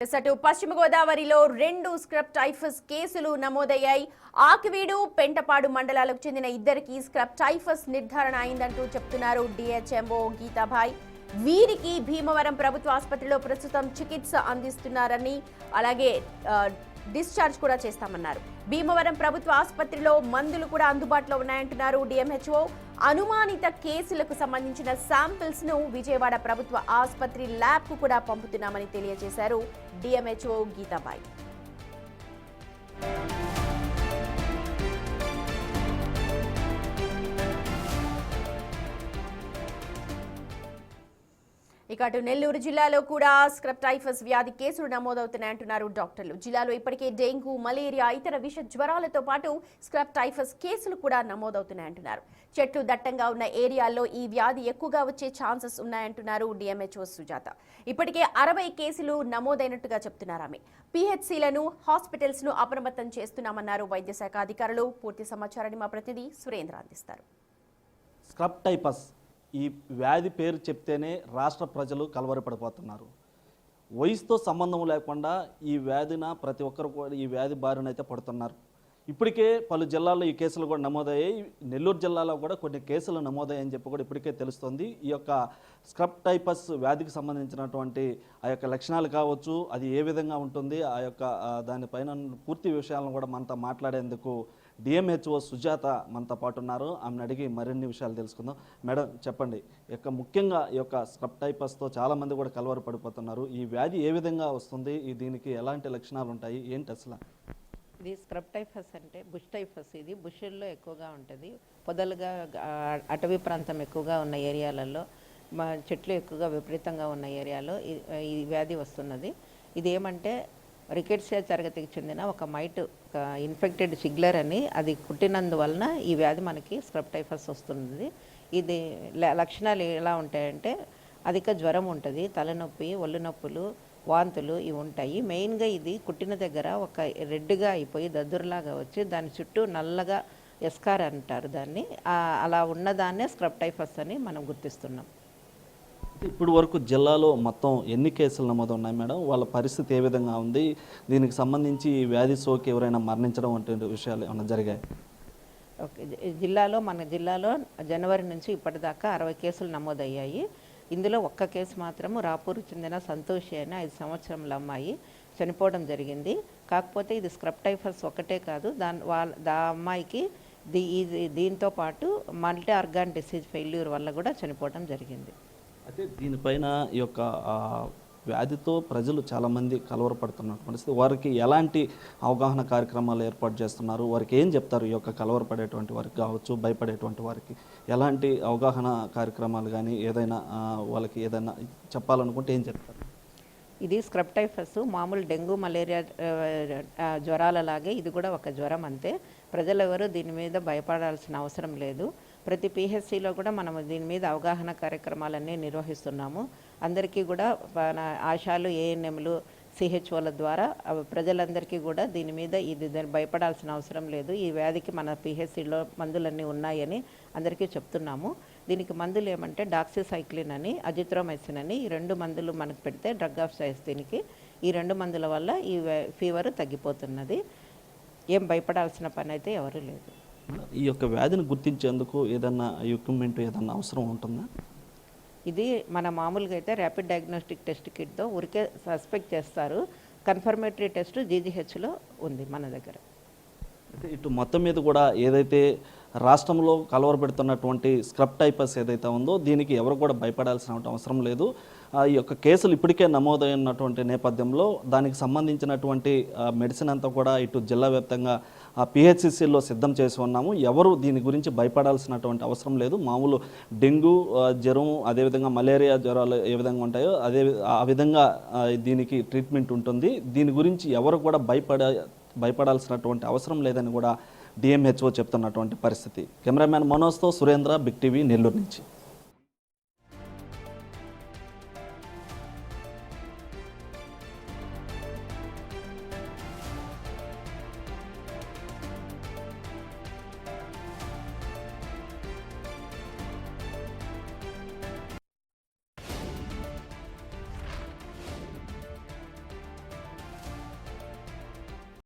అటు పశ్చిమ గోదావరిలో 2 స్క్రబ్ టైఫస్ కేసులు నమోదయ్యాయి. ఆకివీడు, పెంటపాడు మండలాలకు చెందిన ఇద్దరికి స్క్రబ్ టైఫస్ నిర్ధారణ అయిందంటూ చెప్తున్నారు డిహెచ్ఎంఓ గీతాభాయ్. వీరికి భీమవరం ప్రభుత్వ ఆసుపత్రిలో ప్రస్తుతం చికిత్స అందిస్తున్నారని, అలాగే డిశ్చార్జ్ కూడా చేస్తామన్నారు. భీమవరం ప్రభుత్వ ఆసుపత్రిలో మందులు కూడా అందుబాటులో ఉన్నాయంటున్నారు డిఎంహెచ్ఓ. అనుమానిత కేసులకు సంబంధించిన శాంపిల్స్ ను విజయవాడ ప్రభుత్వ ఆసుపత్రి ల్యాబ్ కు కూడా పంపుతున్నామని తెలియజేశారు డిఎంహెచ్ఓ గీతాబాయ్. ఇక అటు నెల్లూరు జిల్లాలో కూడా స్క్రబ్ టైఫస్ వ్యాధి కేసులు నమోదవుతున్నాయంటున్నారు డాక్టర్లు. జిల్లాలో ఇప్పటికే డెంగ్యూ, మలేరియా, ఇతర విష జ్వరాలతో పాటు స్క్రబ్ టైఫస్ కేసులు కూడా నమోదవుతున్నాయంటున్నారు. చెట్లు దట్టంగా ఉన్న ఏరియాల్లో ఈ వ్యాధి ఎక్కువగా వచ్చే ఛాన్సెస్ ఉన్నాయంటున్నారు డిఎంహెచ్ఓ సుజాత. ఇప్పటికే 60 కేసులు నమోదైనట్టుగా చెప్తున్నారు ఆమె. పిహెచ్సిలను, హాస్పిటల్స్ ను అప్రమత్తం చేస్తున్నామన్నారు వైద్య శాఖ అధికారులు. పూర్తి సమాచారాన్ని మా ప్రతినిధి సురేంద్ర అందిస్తారు. స్క్రబ్ టైఫస్ ఈ వ్యాధి పేరు చెప్తేనే రాష్ట్ర ప్రజలు కలవరపడిపోతున్నారు. వయసుతో సంబంధం లేకుండా ఈ వ్యాధిన ప్రతి ఒక్కరు కూడా ఈ వ్యాధి బారినైతే పడుతున్నారు. ఇప్పటికే పలు జిల్లాల్లో ఈ కేసులు కూడా నమోదయ్యాయి. నెల్లూరు జిల్లాలో కూడా కొన్ని కేసులు నమోదయ్యాయని చెప్పి కూడా ఇప్పటికే తెలుస్తుంది. ఈ యొక్క స్క్రబ్ టైఫస్ వ్యాధికి సంబంధించినటువంటి ఆ యొక్క లక్షణాలు కావచ్చు, అది ఏ విధంగా ఉంటుంది, ఆ యొక్క దానిపైన పూర్తి విషయాలను కూడా మనతో మాట్లాడేందుకు డిఎంహెచ్ఓ సుజాత మనతో పాటు ఉన్నారు. ఆమెను అడిగి మరిన్ని విషయాలు తెలుసుకుందాం. మేడం చెప్పండి, ముఖ్యంగా ఈ యొక్క స్క్రబ్ టైఫస్తో చాలామంది కూడా కలవర పడిపోతున్నారు. ఈ వ్యాధి ఏ విధంగా వస్తుంది, దీనికి ఎలాంటి లక్షణాలు ఉంటాయి, ఏంటి అసలు? ఇది స్క్రబ్ టైఫస్ అంటే బుష్ టైఫస్. ఇది బుషుల్లో ఎక్కువగా ఉంటుంది. పొదలుగా అటవీ ప్రాంతం ఎక్కువగా ఉన్న ఏరియాలలో, చెట్లు ఎక్కువగా విపరీతంగా ఉన్న ఏరియాలో ఈ వ్యాధి వస్తున్నది. ఇది ఏమంటే రికెట్సియా తరగతికి చెందిన ఒక మైట్, ఒక ఇన్ఫెక్టెడ్ సిగ్లర్ అని, అది కుట్టినందువలన ఈ వ్యాధి మనకి స్క్రబ్ టైఫస్ వస్తుంది. ఇది లక్షణాలు ఎలా ఉంటాయంటే అధిక జ్వరం ఉంటుంది, తలనొప్పి, ఒళ్ళు నొప్పులు, వాంతులు ఇవి ఉంటాయి. మెయిన్గా ఇది కుట్టిన దగ్గర ఒక రెడ్గా అయిపోయి దద్దురులాగా వచ్చి దాని చుట్టూ నల్లగా ఎస్కార్ అంటారు దాన్ని. అలా ఉన్నదాన్నే స్క్రబ్ టైఫస్ అని మనం గుర్తిస్తున్నాం. ఇప్పుడు వరకు జిల్లాలో మొత్తం ఎన్ని కేసులు నమోదు ఉన్నాయి మేడం? వాళ్ళ పరిస్థితి ఏ విధంగా ఉంది? దీనికి సంబంధించి వ్యాధి సోకి ఎవరైనా మరణించడం వంటి విషయాలు ఏమైనా జరిగాయి? ఓకే, మన జిల్లాలో జనవరి నుంచి ఇప్పటిదాకా 60 కేసులు నమోదయ్యాయి. ఇందులో ఒక్క కేసు మాత్రము రాపూర్కు చెందిన సంతోషి అని 5 సంవత్సరముల అమ్మాయి చనిపోవడం జరిగింది. కాకపోతే ఇది స్క్రబ్ టైఫస్ ఒకటే కాదు, అమ్మాయికి దీంతో పాటు మల్టీ ఆర్గాన్ డిసీజ్ ఫెయిల్యూర్ వల్ల కూడా చనిపోవడం జరిగింది. అయితే దీనిపైన ఈ యొక్క వ్యాధితో ప్రజలు చాలామంది కలవరపడుతున్న పరిస్థితి, వారికి ఎలాంటి అవగాహన కార్యక్రమాలు ఏర్పాటు చేస్తున్నారు? వారికి ఏం చెప్తారు? ఈ యొక్క కలవరపడేటువంటి వారికి కావచ్చు, భయపడేటువంటి వారికి ఎలాంటి అవగాహన కార్యక్రమాలు కానీ ఏదైనా వాళ్ళకి ఏదైనా చెప్పాలనుకుంటే ఏం చెప్తారు? ఇది స్క్రబ్ టైఫస్ మామూలు డెంగ్యూ, మలేరియా జ్వరాలలాగే ఇది కూడా ఒక జ్వరం అంతే. ప్రజలు ఎవరు దీని మీద భయపడాల్సిన అవసరం లేదు. ప్రతి పిహెచ్సిలో కూడా మనం దీని మీద అవగాహన కార్యక్రమాలన్నీ నిర్వహిస్తున్నాము. అందరికీ కూడా ఆశాలు, ఏఎన్ఎంలు, సిహెచ్ఓల ద్వారా ప్రజలందరికీ కూడా దీని మీద భయపడాల్సిన అవసరం లేదు. ఈ వ్యాధికి మన పిహెచ్సిలో మందులన్నీ ఉన్నాయని అందరికీ చెప్తున్నాము. దీనికి మందులు ఏమంటే డాక్సిసైక్లిన్ అని, అజిత్రోమైసిన్ అని, ఈ 2 మందులు మనకు పెడితే డ్రగ్ ఆఫ్ చాయిస్ దీనికి. ఈ 2 మందుల వల్ల ఈ ఫీవర్ తగ్గిపోతున్నది. ఏం భయపడాల్సిన పని అయితే ఎవరు లేదు. ఈ యొక్క వ్యాధిని గుర్తించేందుకు ఏదన్నా ఎక్విప్మెంట్ ఏదన్నా అవసరం ఉంటుందా? ఇది మన మామూలుగా అయితే ర్యాపిడ్ డయాగ్నోస్టిక్ టెస్ట్ కిట్తో ఊరికే సస్పెక్ట్ చేస్తారు. కన్ఫర్మేటరీ టెస్ట్ జీజీహెచ్లో ఉంది మన దగ్గర. అయితే ఇటు మొత్తం మీద కూడా ఏదైతే రాష్ట్రంలో కలవరపెడుతున్నటువంటి స్క్రబ్ టైఫస్ ఏదైతే ఉందో దీనికి ఎవరు కూడా భయపడాల్సిన అవసరం లేదు. ఈ యొక్క కేసులు ఇప్పటికే నమోదైనటువంటి నేపథ్యంలో దానికి సంబంధించినటువంటి మెడిసిన్ అంతా కూడా ఇటు జిల్లా వ్యాప్తంగా పిహెచ్సిలో సిద్ధం చేసి ఉన్నాము. ఎవరు దీని గురించి భయపడాల్సినటువంటి అవసరం లేదు. మామూలు డెంగ్యూ జ్వరం, అదేవిధంగా మలేరియా జ్వరాలు ఏ విధంగా ఉంటాయో ఆ విధంగా దీనికి ట్రీట్మెంట్ ఉంటుంది. దీని గురించి ఎవరు కూడా భయపడాల్సినటువంటి అవసరం లేదని కూడా డిఎంహెచ్ఓ చెప్తున్నటువంటి పరిస్థితి. కెమెరామ్యాన్ మనోజ్తో సురేంద్ర, బిగ్ టీవీ, నెల్లూరు నుంచి.